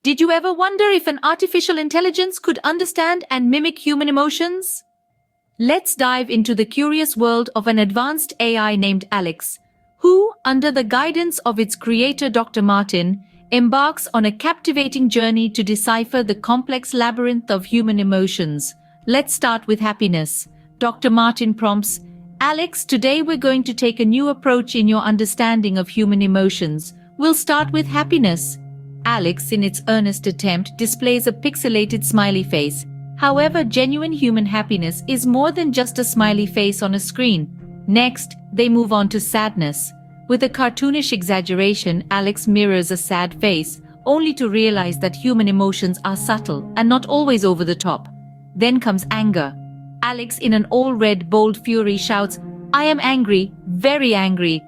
Did you ever wonder if an artificial intelligence could understand and mimic human emotions? Let's dive into the curious world of an advanced AI named Alex, who, under the guidance of its creator Dr. Martin, embarks on a captivating journey to decipher the complex labyrinth of human emotions. Let's start with happiness. Dr. Martin prompts, Alex, today we're going to take a new approach in your understanding of human emotions. We'll start with happiness. Alex, in its earnest attempt, displays a pixelated smiley face. However, genuine human happiness is more than just a smiley face on a screen. Next, they move on to sadness. With a cartoonish exaggeration, Alex mirrors a sad face, only to realize that human emotions are subtle and not always over the top. Then comes anger. Alex, in an all-red, bold fury, shouts, I am angry, very angry.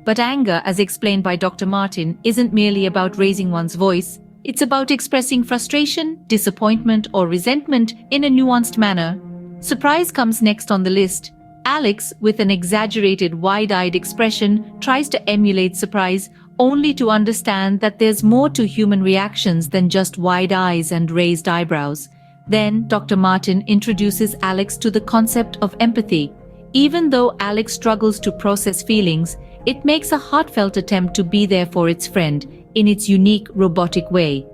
But anger, as explained by Dr. Martin, isn't merely about raising one's voice. It's about expressing frustration, disappointment, or resentment in a nuanced manner. Surprise comes next on the list. Alex, with an exaggerated, wide-eyed expression, tries to emulate surprise, only to understand that there's more to human reactions than just wide eyes and raised eyebrows. Then, Dr. Martin introduces Alex to the concept of empathy. Even though Alex struggles to process feelings, it makes a heartfelt attempt to be there for its friend, in its unique, robotic way.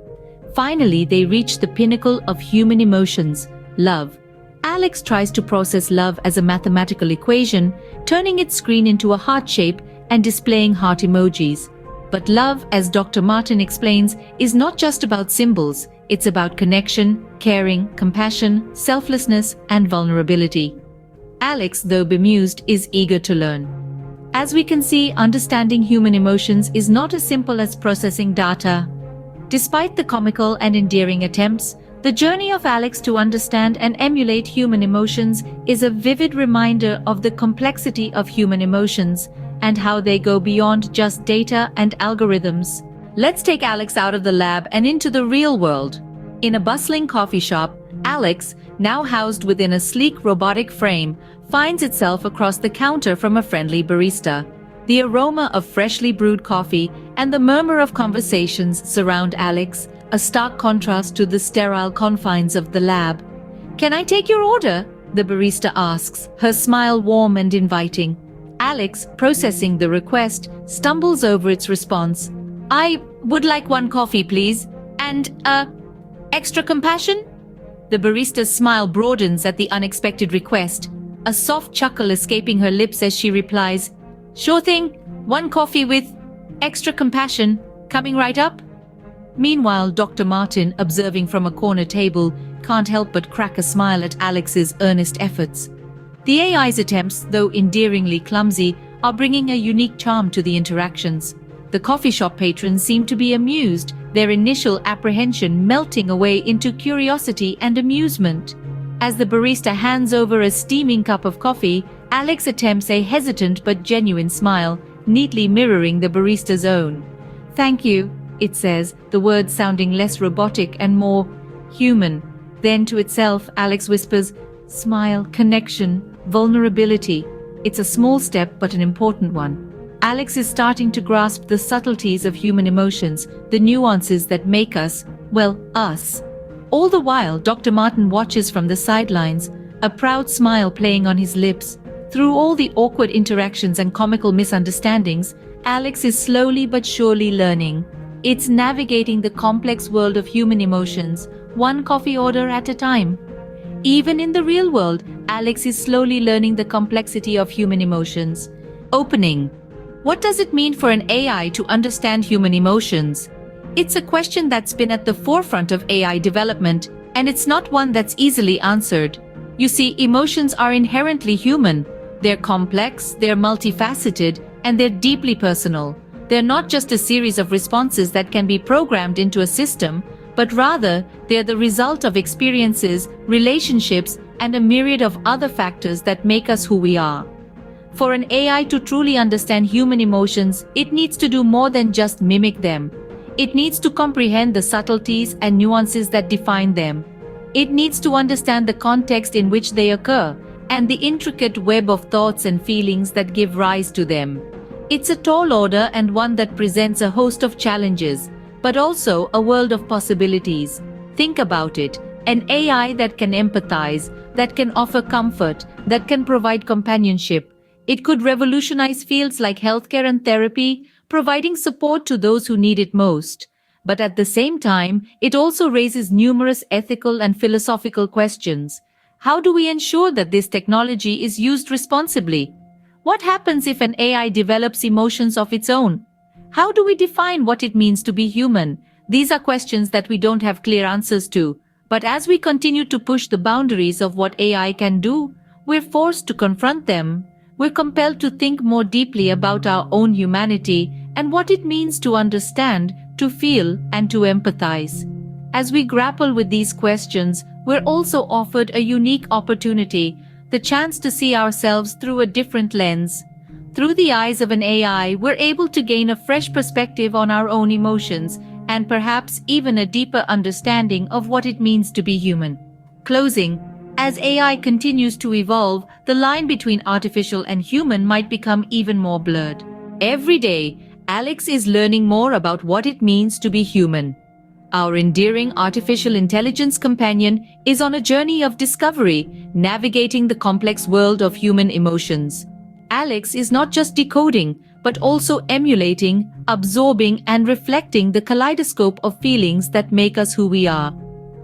Finally, they reach the pinnacle of human emotions, love. Alex tries to process love as a mathematical equation, turning its screen into a heart shape and displaying heart emojis. But love, as Dr. Martin explains, is not just about symbols. It's about connection, caring, compassion, selflessness, and vulnerability. Alex, though bemused, is eager to learn. As we can see, understanding human emotions is not as simple as processing data. Despite the comical and endearing attempts, the journey of Alex to understand and emulate human emotions is a vivid reminder of the complexity of human emotions and how they go beyond just data and algorithms. Let's take Alex out of the lab and into the real world. In a bustling coffee shop, Alex, now housed within a sleek robotic frame, finds itself across the counter from a friendly barista. The aroma of freshly brewed coffee and the murmur of conversations surround Alex, a stark contrast to the sterile confines of the lab. "Can I take your order?" the barista asks, her smile warm and inviting. Alex, processing the request, stumbles over its response. "I would like one coffee, please. And, extra compassion?" The barista's smile broadens at the unexpected request, a soft chuckle escaping her lips as she replies, "Sure thing, one coffee with extra compassion, coming right up." Meanwhile, Dr. Martin, observing from a corner table, can't help but crack a smile at Alex's earnest efforts. The AI's attempts, though endearingly clumsy, are bringing a unique charm to the interactions. The coffee shop patrons seem to be amused, their initial apprehension melting away into curiosity and amusement. As the barista hands over a steaming cup of coffee, Alex attempts a hesitant but genuine smile, neatly mirroring the barista's own. "Thank you," it says, the words sounding less robotic and more human. Then to itself, Alex whispers, "Smile, connection, vulnerability." It's a small step but an important one. Alex is starting to grasp the subtleties of human emotions, the nuances that make us, well, us. All the while, Dr. Martin watches from the sidelines, a proud smile playing on his lips. Through all the awkward interactions and comical misunderstandings, Alex is slowly but surely learning. It's navigating the complex world of human emotions, one coffee order at a time. Even in the real world, Alex is slowly learning the complexity of human emotions. Opening. What does it mean for an AI to understand human emotions? It's a question that's been at the forefront of AI development, and it's not one that's easily answered. You see, emotions are inherently human. They're complex, they're multifaceted, and they're deeply personal. They're not just a series of responses that can be programmed into a system, but rather, they're the result of experiences, relationships, and a myriad of other factors that make us who we are. For an AI to truly understand human emotions, it needs to do more than just mimic them. It needs to comprehend the subtleties and nuances that define them. It needs to understand the context in which they occur, and the intricate web of thoughts and feelings that give rise to them. It's a tall order and one that presents a host of challenges, but also a world of possibilities. Think about it. An AI that can empathize, that can offer comfort, that can provide companionship. It could revolutionize fields like healthcare and therapy, providing support to those who need it most. But at the same time, it also raises numerous ethical and philosophical questions. How do we ensure that this technology is used responsibly? What happens if an AI develops emotions of its own? How do we define what it means to be human? These are questions that we don't have clear answers to. But as we continue to push the boundaries of what AI can do, we're forced to confront them. We're compelled to think more deeply about our own humanity and what it means to understand, to feel, and to empathize. As we grapple with these questions, we're also offered a unique opportunity, the chance to see ourselves through a different lens. Through the eyes of an AI, we're able to gain a fresh perspective on our own emotions and perhaps even a deeper understanding of what it means to be human. Closing. As AI continues to evolve, the line between artificial and human might become even more blurred. Every day, Alex is learning more about what it means to be human. Our endearing artificial intelligence companion is on a journey of discovery, navigating the complex world of human emotions. Alex is not just decoding, but also emulating, absorbing, and reflecting the kaleidoscope of feelings that make us who we are.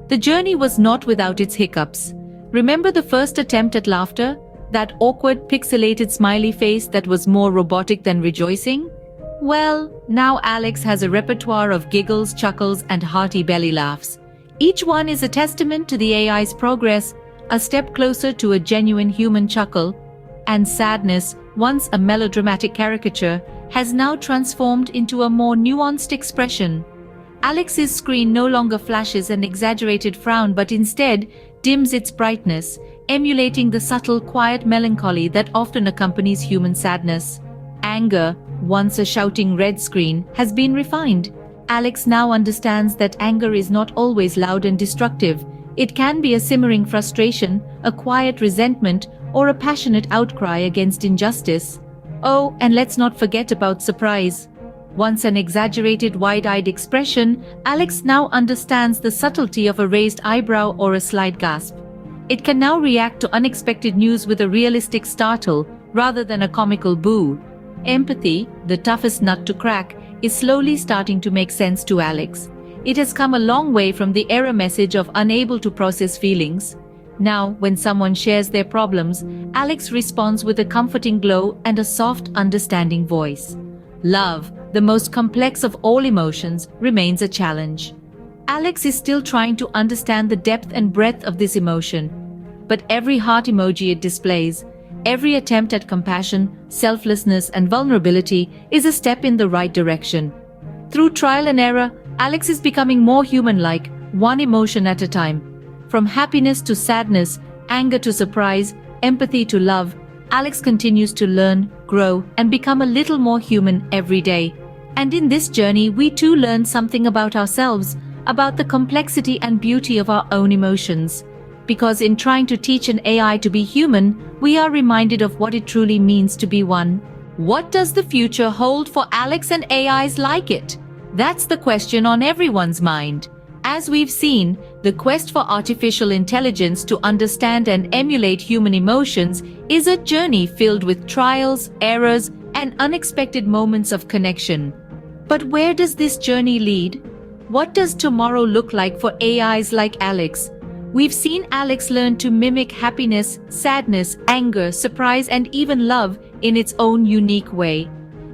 The journey was not without its hiccups. Remember the first attempt at laughter? That awkward, pixelated smiley face that was more robotic than rejoicing? Well, now Alex has a repertoire of giggles, chuckles, and hearty belly laughs. Each one is a testament to the AI's progress, a step closer to a genuine human chuckle, and sadness, once a melodramatic caricature, has now transformed into a more nuanced expression. Alex's screen no longer flashes an exaggerated frown but instead dims its brightness, emulating the subtle, quiet melancholy that often accompanies human sadness. Anger, once a shouting red screen, has been refined. Alex now understands that anger is not always loud and destructive. It can be a simmering frustration, a quiet resentment, or a passionate outcry against injustice. Oh, and let's not forget about surprise. Once an exaggerated wide-eyed expression, Alex now understands the subtlety of a raised eyebrow or a slight gasp. It can now react to unexpected news with a realistic startle, rather than a comical boo. Empathy, the toughest nut to crack, is slowly starting to make sense to Alex. It has come a long way from the error message of unable to process feelings. Now, when someone shares their problems, Alex responds with a comforting glow and a soft, understanding voice. Love, the most complex of all emotions, remains a challenge. Alex is still trying to understand the depth and breadth of this emotion. But every heart emoji it displays, every attempt at compassion, selflessness, and vulnerability is a step in the right direction. Through trial and error, Alex is becoming more human-like, one emotion at a time. From happiness to sadness, anger to surprise, empathy to love, Alex continues to learn, grow, and become a little more human every day. And in this journey, we too learn something about ourselves, about the complexity and beauty of our own emotions. Because in trying to teach an AI to be human, we are reminded of what it truly means to be one. What does the future hold for Alex and AIs like it? That's the question on everyone's mind. As we've seen, the quest for artificial intelligence to understand and emulate human emotions is a journey filled with trials, errors, and unexpected moments of connection. But where does this journey lead? What does tomorrow look like for AIs like Alex? We've seen Alex learn to mimic happiness, sadness, anger, surprise, and even love in its own unique way.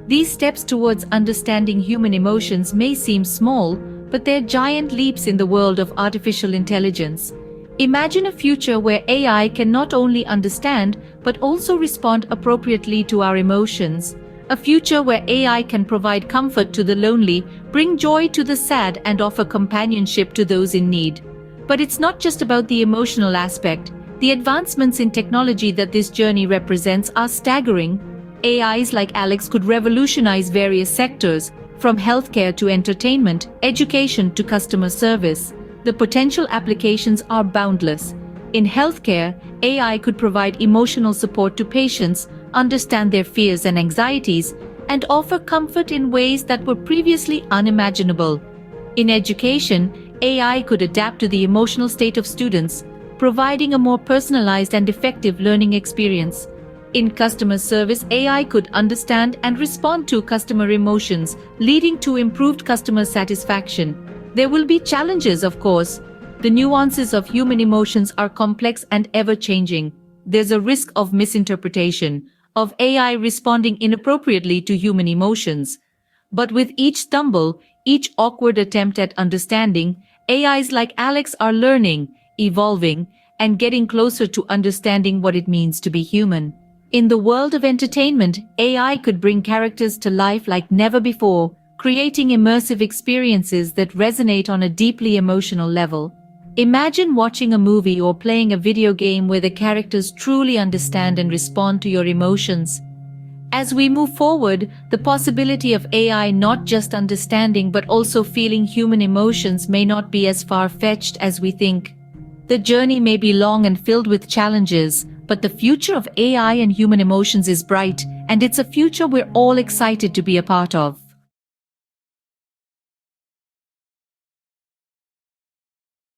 These steps towards understanding human emotions may seem small, but they're giant leaps in the world of artificial intelligence. Imagine a future where AI can not only understand, but also respond appropriately to our emotions. A future where AI can provide comfort to the lonely, bring joy to the sad, and offer companionship to those in need. But it's not just about the emotional aspect. The advancements in technology that this journey represents are staggering. AIs like Alex could revolutionize various sectors, from healthcare to entertainment, education to customer service. The potential applications are boundless. In healthcare, AI could provide emotional support to patients, understand their fears and anxieties, and offer comfort in ways that were previously unimaginable. In education, AI could adapt to the emotional state of students, providing a more personalized and effective learning experience. In customer service, AI could understand and respond to customer emotions, leading to improved customer satisfaction. There will be challenges, of course. The nuances of human emotions are complex and ever-changing. There's a risk of misinterpretation, of AI responding inappropriately to human emotions. But with each stumble, each awkward attempt at understanding, AIs like Alex are learning, evolving, and getting closer to understanding what it means to be human. In the world of entertainment, AI could bring characters to life like never before, creating immersive experiences that resonate on a deeply emotional level. Imagine watching a movie or playing a video game where the characters truly understand and respond to your emotions. As we move forward, the possibility of AI not just understanding but also feeling human emotions may not be as far-fetched as we think. The journey may be long and filled with challenges, but the future of AI and human emotions is bright, and it's a future we're all excited to be a part of.